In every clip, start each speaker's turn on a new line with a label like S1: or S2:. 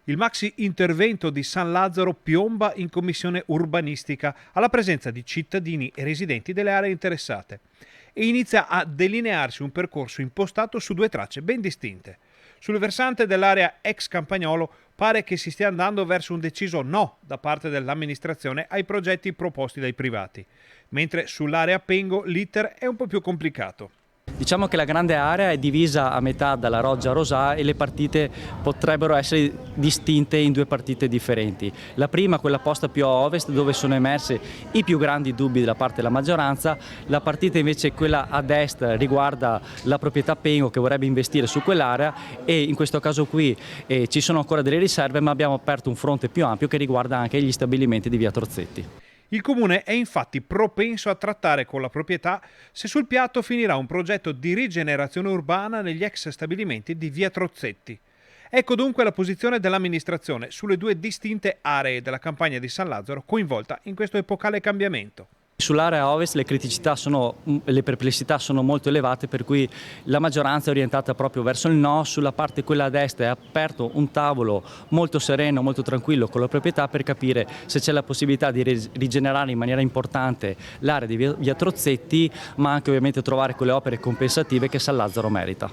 S1: Il maxi intervento di San Lazzaro piomba in commissione urbanistica alla presenza di cittadini e residenti delle aree interessate e inizia a delinearsi un percorso impostato su due tracce ben distinte. Sul versante dell'area ex Campagnolo pare che si stia andando verso un deciso no da parte dell'amministrazione ai progetti proposti dai privati, mentre sull'area Pengo l'iter è un po' più complicato.
S2: Diciamo che la grande area è divisa a metà dalla Roggia Rosà e le partite potrebbero essere distinte in due partite differenti. La prima, quella posta più a ovest, dove sono emersi i più grandi dubbi da parte della maggioranza. La partita invece, quella ad est, riguarda la proprietà Pengo che vorrebbe investire su quell'area e in questo caso qui ci sono ancora delle riserve, ma abbiamo aperto un fronte più ampio che riguarda anche gli stabilimenti di via Trozzetti.
S1: Il Comune è infatti propenso a trattare con la proprietà se sul piatto finirà un progetto di rigenerazione urbana negli ex stabilimenti di via Trozzetti. Ecco dunque la posizione dell'amministrazione sulle due distinte aree della campagna di San Lazzaro coinvolta in questo epocale cambiamento.
S2: Sull'area ovest le perplessità sono molto elevate, per cui la maggioranza è orientata proprio verso il no. Sulla parte quella a destra è aperto un tavolo molto sereno, molto tranquillo con la proprietà per capire se c'è la possibilità di rigenerare in maniera importante l'area di via Trozzetti, ma anche ovviamente trovare quelle opere compensative che San Lazzaro merita.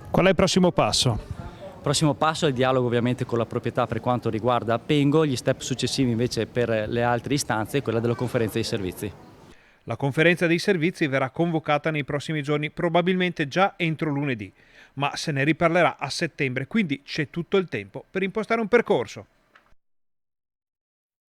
S1: Qual è il prossimo passo?
S2: Il prossimo passo è il dialogo ovviamente con la proprietà per quanto riguarda Pengo, gli step successivi invece per le altre istanze è quella della conferenza dei servizi.
S1: La conferenza dei servizi verrà convocata nei prossimi giorni, probabilmente già entro lunedì, ma se ne riparlerà a settembre, quindi c'è tutto il tempo per impostare un percorso.